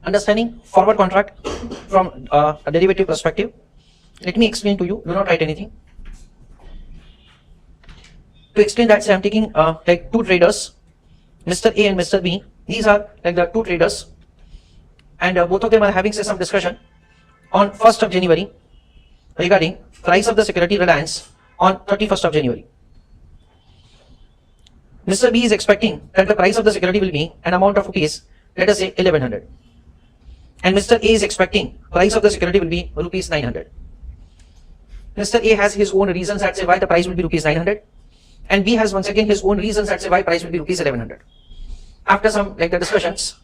understanding forward contract from a derivative perspective. Let me explain to you. Do not write anything. To explain that, say I'm taking like two traders, Mr. A and Mr. B. These are like the two traders, and both of them are having say some discussion on 1st of January regarding price of the security Reliance on 31st of January. Mr. B is expecting that the price of the security will be an amount of rupees, let us say 1100, and Mr. A is expecting price of the security will be rupees 900. Mr. A has his own reasons that say why the price will be rupees 900, and B has once again his own reasons that say why price will be rupees 1100. After some like the discussions,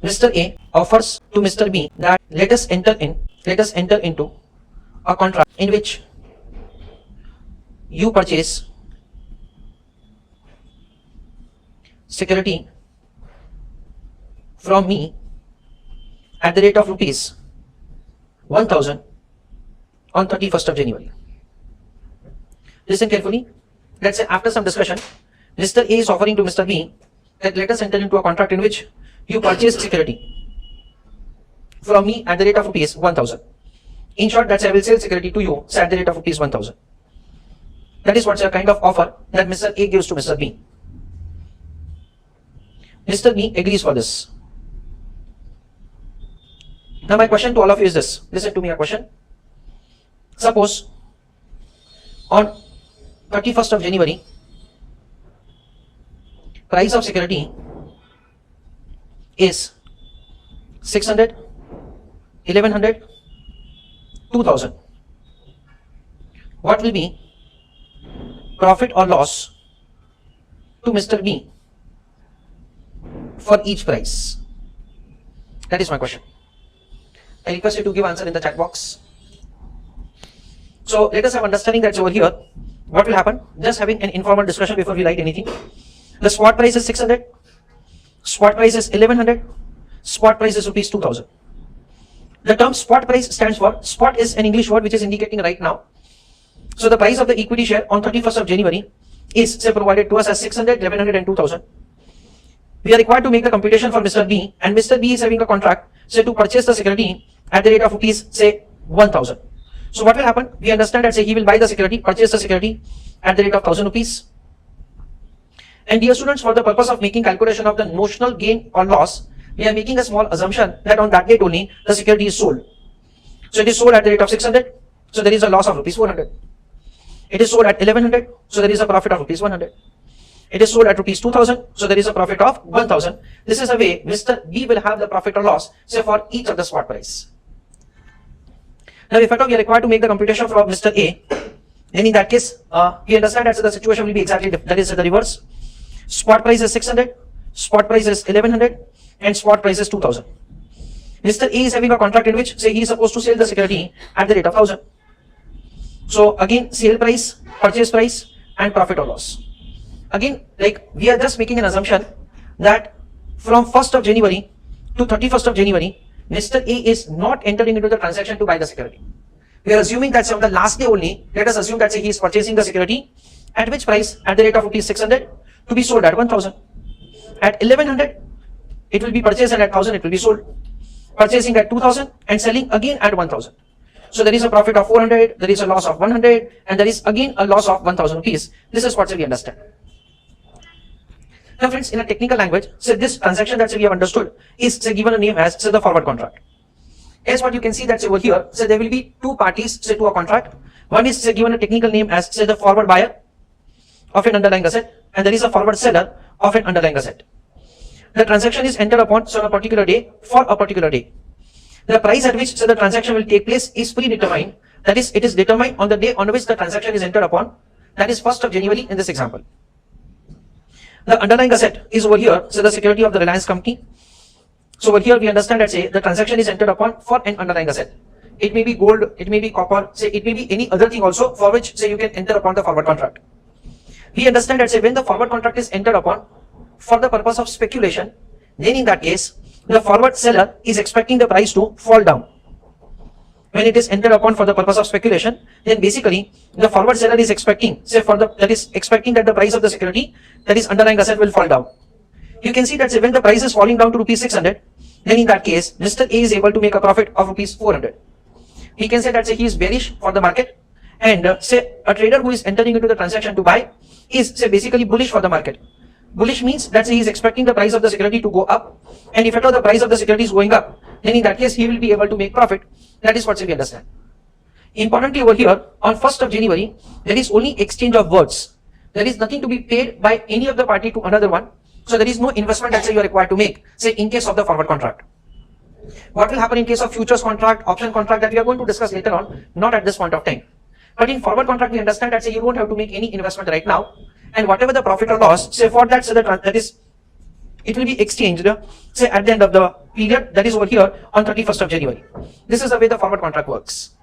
Mr. A offers to Mr. B that let us enter into a contract in which you purchase security from me at the rate of rupees 1000 on 31st of January. Listen carefully. Let's say after some discussion, Mr. A is offering to Mr. B that let us enter into a contract in which you purchase security from me at the rate of rupees 1000. In short, that's I will sell security to you at the rate of rupees 1000. That is what's a kind of offer that Mr. A gives to Mr. B. Mr. B agrees for this. Now my question to all of you is this. Listen to me a question. Suppose on 31st of January, price of security is 600, 1100, 2000. What will be profit or loss to Mr. B for each price? That is my question. I request you to give answer in the chat box. So let us have understanding that's over here. What will happen? Just having an informal discussion before we write anything. The spot price is 600, spot price is 1100, spot price is rupees 2000. The term spot price stands for, spot is an English word which is indicating right now. So the price of the equity share on 31st of January is say provided to us as 600, 1100 and 2000. We are required to make the computation for Mr. B, and Mr. B is having a contract say to purchase the security at the rate of rupees say 1000. So what will happen? We understand that say he will buy the security, purchase the security at the rate of 1000 rupees. And dear students, for the purpose of making calculation of the notional gain or loss, we are making a small assumption that on that date only the security is sold. So it is sold at the rate of 600, so there is a loss of rupees 400. It is sold at 1100, so there is a profit of rupees 100. It is sold at rupees 2000, so there is a profit of 1000. This is a way Mr. B will have the profit or loss say for each of the spot price. Now if at all we are required to make the computation from Mr. A, then in that case we understand that the situation will be exactly different. That is the reverse. Spot price is 600, spot price is 1100 and spot price is 2000. Mr. A is having a contract in which say he is supposed to sell the security at the rate of 1000. So again sale price, purchase price and profit or loss. Again like we are just making an assumption that from 1st of January to 31st of January, Mr. A is not entering into the transaction to buy the security. We are assuming that say on the last day only, let us assume that say he is purchasing the security at which price? At the rate of rupees 600 to be sold at 1000. At 1100 it will be purchased and at 1000 it will be sold. Purchasing at 2000 and selling again at 1000. So there is a profit of 400, there is a loss of 100 and there is again a loss of 1000 rupees. This is what we understand. Now friends, in a technical language, so this transaction that we have understood is say given a name as say the forward contract. As what you can see that over here, so there will be two parties say to a contract. One is say given a technical name as say the forward buyer of an underlying asset and there is a forward seller of an underlying asset. The transaction is entered upon so on a particular day for a particular day. The price at which say the transaction will take place is predetermined. That is, it is determined on the day on which the transaction is entered upon. That is 1st of January in this example. The underlying asset is over here, so the security of the Reliance company. So over here we understand that say the transaction is entered upon for an underlying asset. It may be gold, it may be copper, say it may be any other thing also for which say you can enter upon the forward contract. We understand that say when the forward contract is entered upon for the purpose of speculation, then in that case the forward seller is expecting the price to fall down. When it is entered upon for the purpose of speculation, then basically the forward seller is expecting say that the price of the security, that is underlying asset, will fall down. You can see that say when the price is falling down to rupees 600, then in that case, Mr. A is able to make a profit of rupees 400. He can say that say he is bearish for the market, and say a trader who is entering into the transaction to buy is say basically bullish for the market. Bullish means that say he is expecting the price of the security to go up, and if at all the price of the security is going up, then in that case he will be able to make profit. That is what say we understand. Importantly over here, on 1st of January, there is only exchange of words. There is nothing to be paid by any of the party to another one. So there is no investment that say you are required to make, say in case of the forward contract. What will happen in case of futures contract, option contract, that we are going to discuss later on, not at this point of time. But in forward contract, we understand that say you won't have to make any investment right now, and whatever the profit or loss, say for that, say that is, it will be exchanged, say at the end of the period, that is over here on 31st of January. This is the way the forward contract works.